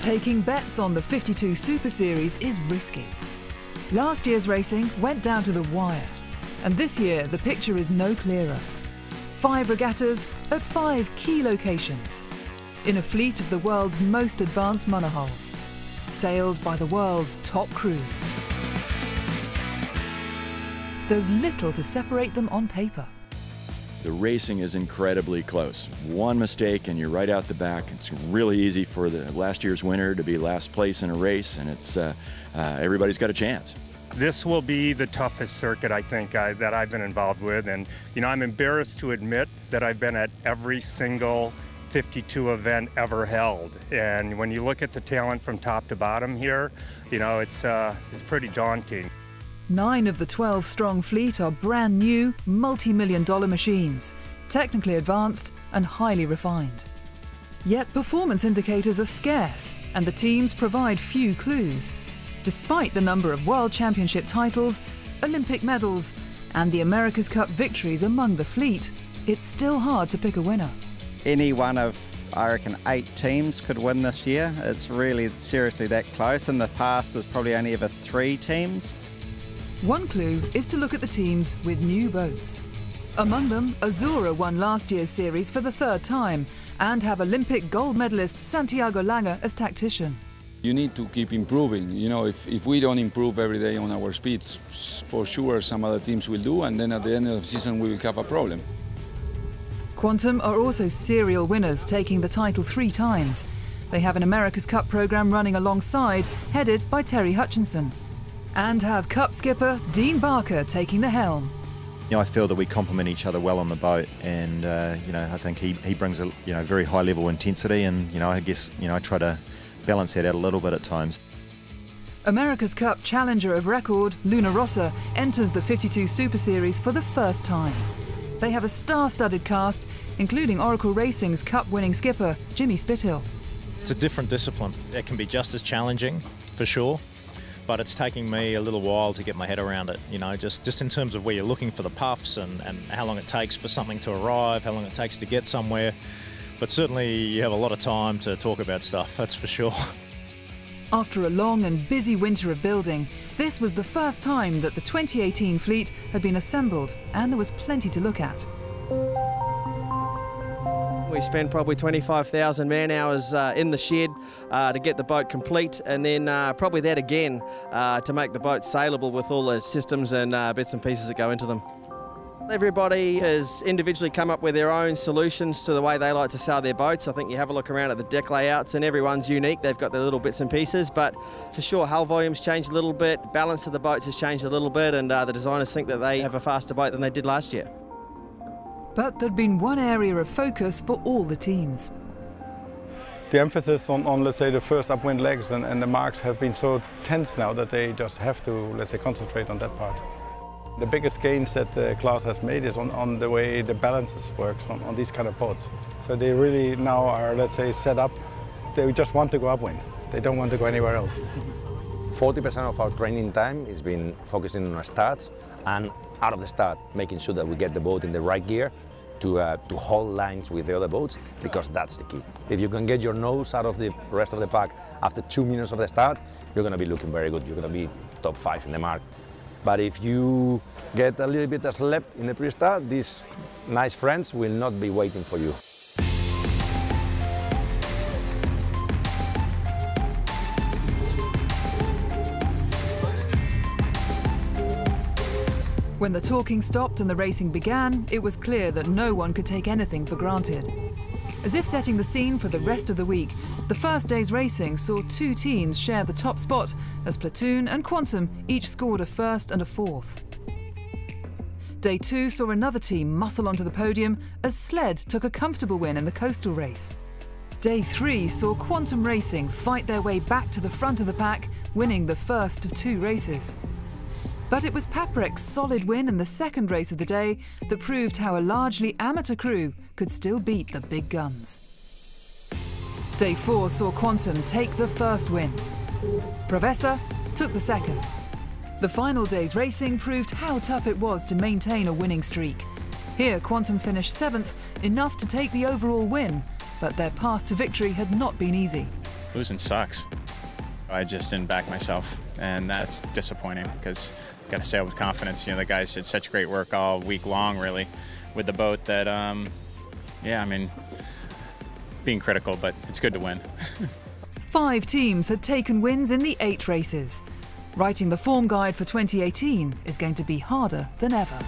Taking bets on the 52 SuperSeries is risky. Last year's racing went down to the wire, and this year the picture is no clearer. 5 regattas at 5 key locations, in a fleet of the world's most advanced monohulls, sailed by the world's top crews. There's little to separate them on paper. The racing is incredibly close. One mistake and you're right out the back. It's really easy for the last year's winner to be last place in a race, and it's everybody's got a chance. This will be the toughest circuit, I think, that I've been involved with. And, you know, I'm embarrassed to admit that I've been at every single 52 event ever held. And when you look at the talent from top to bottom here, you know, it's pretty daunting. 9 of the 12-strong fleet are brand new, multi-million-dollar machines, technically advanced and highly refined. Yet performance indicators are scarce, and the teams provide few clues. Despite the number of World Championship titles, Olympic medals, and the America's Cup victories among the fleet, it's still hard to pick a winner. Any one of, I reckon, 8 teams could win this year. It's really seriously that close. In the past, there's probably only ever 3 teams. One clue is to look at the teams with new boats. Among them, Azzurra won last year's series for the 3rd time and have Olympic gold medalist Santiago Lange as tactician. You need to keep improving. You know, if we don't improve every day on our speeds, for sure some other teams will do, and then at the end of the season we will have a problem. Quantum are also serial winners, taking the title 3 times. They have an America's Cup programme running alongside, headed by Terry Hutchinson, and have Cup skipper Dean Barker taking the helm. You know, I feel that we complement each other well on the boat, and you know, I think he brings a very high level intensity, and you know, I guess I try to balance that out a little bit at times. America's Cup challenger of record Rossa enters the 52 SuperSeries for the first time. They have a star-studded cast, including Oracle Racing's Cup-winning skipper Jimmy Spithill. It's a different discipline. It can be just as challenging, for sure. But it's taking me a little while to get my head around it, you know, just in terms of where you're looking for the puffs and how long it takes for something to arrive, how long it takes to get somewhere. But certainly you have a lot of time to talk about stuff, that's for sure. After a long and busy winter of building, this was the first time that the 2018 fleet had been assembled, and there was plenty to look at. We spent probably 25,000 man-hours in the shed to get the boat complete, and then probably that again to make the boat saleable with all the systems and bits and pieces that go into them. Everybody has individually come up with their own solutions to the way they like to sail their boats. I think you have a look around at the deck layouts and everyone's unique. They've got their little bits and pieces, but for sure hull volume's changed a little bit, balance of the boats has changed a little bit, and the designers think that they have a faster boat than they did last year. But there'd been one area of focus for all the teams. The emphasis on let's say, the first upwind legs and the marks have been so tense now that they just have to, let's say, concentrate on that part. The biggest gains that the class has made is on the way the balances works on these kind of boats. So they really now are, let's say, set up. They just want to go upwind. They don't want to go anywhere else. 40% of our training time has been focusing on our starts and out of the start, making sure that we get the boat in the right gear to hold lines with the other boats, because that's the key. If you can get your nose out of the rest of the pack after 2 minutes of the start, you're going to be looking very good. You're going to be top 5 in the mark. But if you get a little bit of slip in the pre-start, these nice friends will not be waiting for you. When the talking stopped and the racing began, it was clear that no one could take anything for granted. As if setting the scene for the rest of the week, the first day's racing saw 2 teams share the top spot, as Platoon and Quantum each scored a 1st and a 4th. Day 2 saw another team muscle onto the podium as Sled took a comfortable win in the coastal race. Day 3 saw Quantum Racing fight their way back to the front of the pack, winning the first of 2 races. But it was Paprek's solid win in the second race of the day that proved how a largely amateur crew could still beat the big guns. Day 4 saw Quantum take the first win. Professor took the second. The final day's racing proved how tough it was to maintain a winning streak. Here, Quantum finished 7th, enough to take the overall win, but their path to victory had not been easy. losing sucks. I just didn't back myself, and that's disappointing because got to sail with confidence. You know, the guys did such great work all week long, really, with the boat that, yeah, I mean, being critical, but it's good to win. 5 teams had taken wins in the 8 races. Writing the form guide for 2018 is going to be harder than ever.